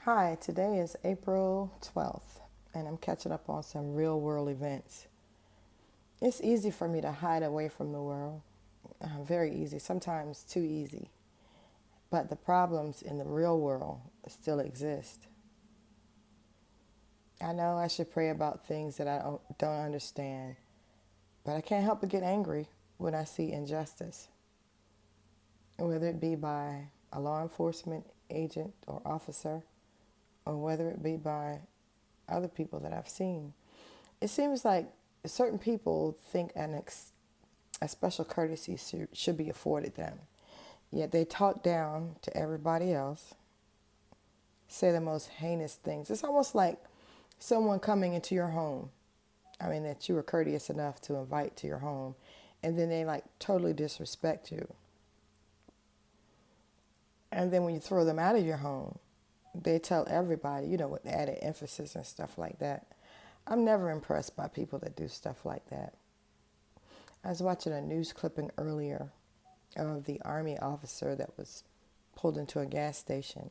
Hi, today is April 12th, and I'm catching up on some real world events. It's easy for me to hide away from the world, very easy, sometimes too easy. But the problems in the real world still exist. I know I should pray about things that I don't understand, but I can't help but get angry when I see injustice, whether it be by a law enforcement agent or officer, or whether it be by other people that I've seen. It seems like certain people think a special courtesy should be afforded them. Yet they talk down to everybody else, say the most heinous things. It's almost like someone coming into your home. I mean, that you were courteous enough to invite to your home, and then they like totally disrespect you. And then when you throw them out of your home, they tell everybody, with added emphasis and stuff like that. I'm never impressed by people that do stuff like that. I was watching a news clipping earlier of the Army officer that was pulled into a gas station,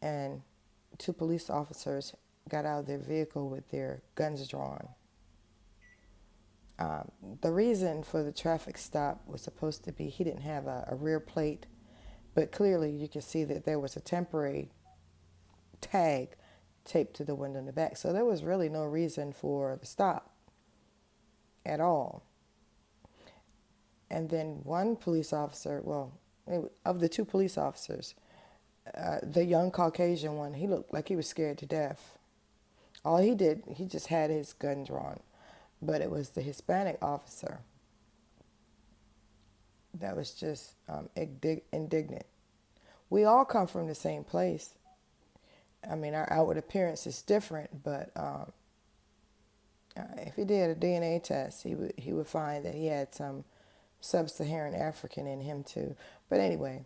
and two police officers got out of their vehicle with their guns drawn. The reason for the traffic stop was supposed to be he didn't have a rear plate, but clearly you could see that there was a temporary tag taped to the window in the back. So there was really no reason for the stop at all. And then one police officer, of the two police officers, the young Caucasian one, he looked like he was scared to death. All he did, he just had his gun drawn. But it was the Hispanic officer that was just indignant. We all come from the same place. I mean, our outward appearance is different, but if he did a DNA test, he would find that he had some sub-Saharan African in him too. But anyway,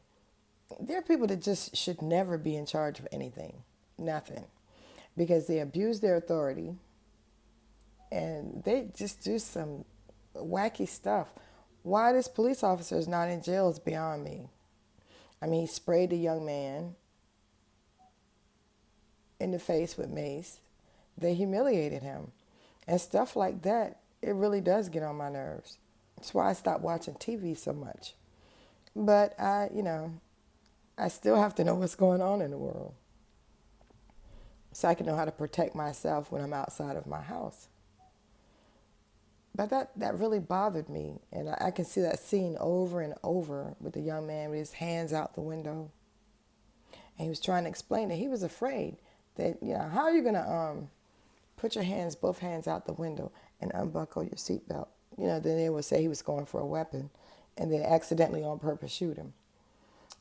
there are people that just should never be in charge of anything, nothing, because they abuse their authority and they just do some wacky stuff. Why this police officer is not in jail is beyond me. I mean, he sprayed a young man in the face with mace. They humiliated him. And stuff like that, it really does get on my nerves. That's why I stopped watching TV so much. But I still have to know what's going on in the world so I can know how to protect myself when I'm outside of my house. But that really bothered me. And I can see that scene over and over with the young man with his hands out the window. And he was trying to explain that he was afraid that, how are you going to put your hands, both hands out the window and unbuckle your seatbelt? Then they would say he was going for a weapon and then accidentally on purpose shoot him.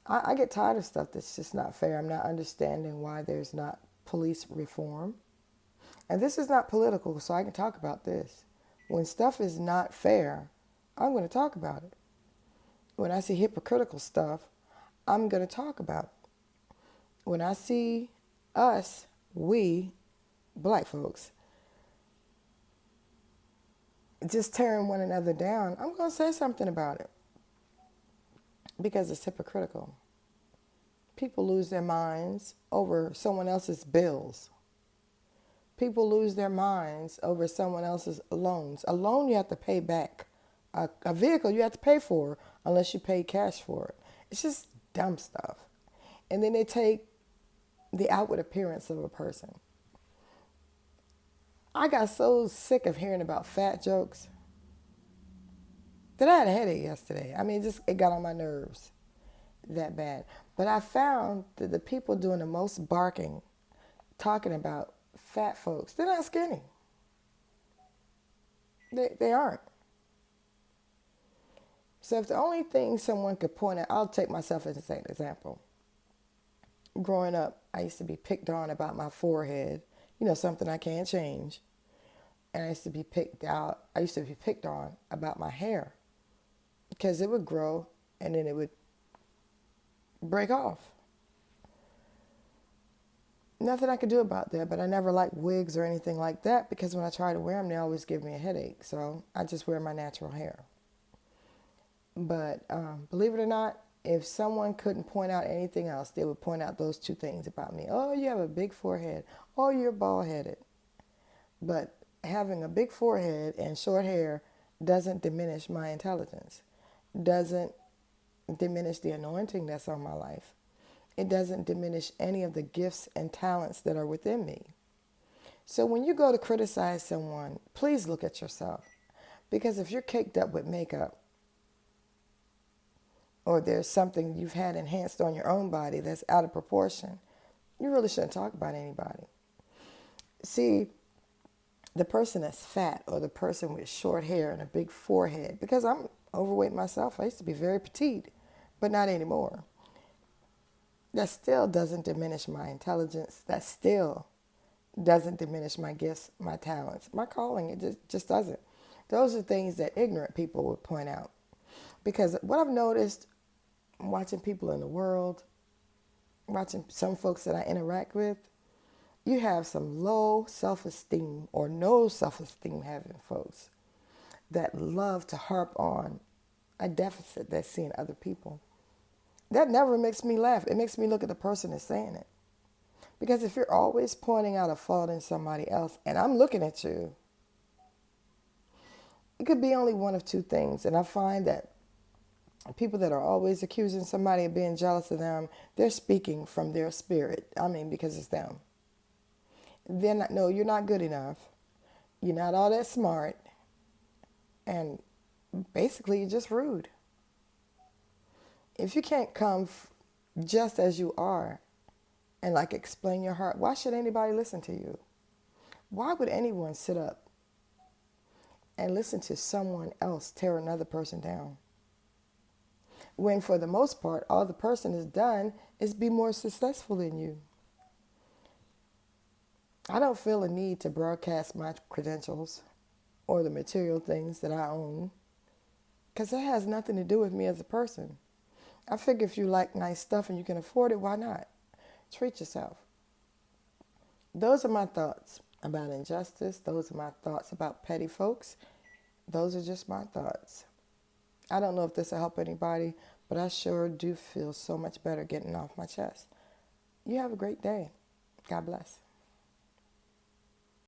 I get tired of stuff that's just not fair. I'm not understanding why there's not police reform. And this is not political, so I can talk about this. When stuff is not fair, I'm going to talk about it. When I see hypocritical stuff, I'm going to talk about it. When I see we, black folks, just tearing one another down, I'm going to say something about it because it's hypocritical. People lose their minds over someone else's bills. People lose their minds over someone else's loans. A loan you have to pay back. A vehicle you have to pay for unless you pay cash for it. It's just dumb stuff. And then they take the outward appearance of a person. I got so sick of hearing about fat jokes that I had a headache yesterday. I mean, it got on my nerves that bad. But I found that the people doing the most barking, talking about fat folks, they're not skinny. They aren't. So if the only thing someone could point out, I'll take myself as an example. Growing up, I used to be picked on about my forehead, something I can't change. And I used to be picked on about my hair because it would grow and then it would break off. Nothing I could do about that, but I never liked wigs or anything like that because when I try to wear them, they always give me a headache. So I just wear my natural hair. But believe it or not, If someone couldn't point out anything else, they would point out those two things about me. Oh, you have a big forehead. Oh, you're bald headed. But having a big forehead and short hair doesn't diminish my intelligence, doesn't diminish the anointing that's on my life. It doesn't diminish any of the gifts and talents that are within me. So when you go to criticize someone, please look at yourself. Because if you're caked up with makeup, or there's something you've had enhanced on your own body that's out of proportion, you really shouldn't talk about anybody. See, the person that's fat or the person with short hair and a big forehead, because I'm overweight myself, I used to be very petite, but not anymore. That still doesn't diminish my intelligence. That still doesn't diminish my gifts, my talents, my calling. It just doesn't. Those are things that ignorant people would point out. Because what I've noticed watching people in the world, watching some folks that I interact with, you have some low self-esteem or no self-esteem having folks that love to harp on a deficit they see in other people. That never makes me laugh. It makes me look at the person that's saying it. Because if you're always pointing out a fault in somebody else, and I'm looking at you, it could be only one of two things. And I find that people that are always accusing somebody of being jealous of them, they're speaking from their spirit. I mean, because it's them. They're not, no, you're not good enough. You're not all that smart. And basically, you're just rude. If you can't come just as you are and like explain your heart, why should anybody listen to you? Why would anyone sit up and listen to someone else tear another person down? When for the most part, all the person has done is be more successful than you. I don't feel a need to broadcast my credentials or the material things that I own, because that has nothing to do with me as a person. I figure if you like nice stuff and you can afford it, why not? Treat yourself. Those are my thoughts about injustice. Those are my thoughts about petty folks. Those are just my thoughts. I don't know if this will help anybody, but I sure do feel so much better getting off my chest. You have a great day. God bless.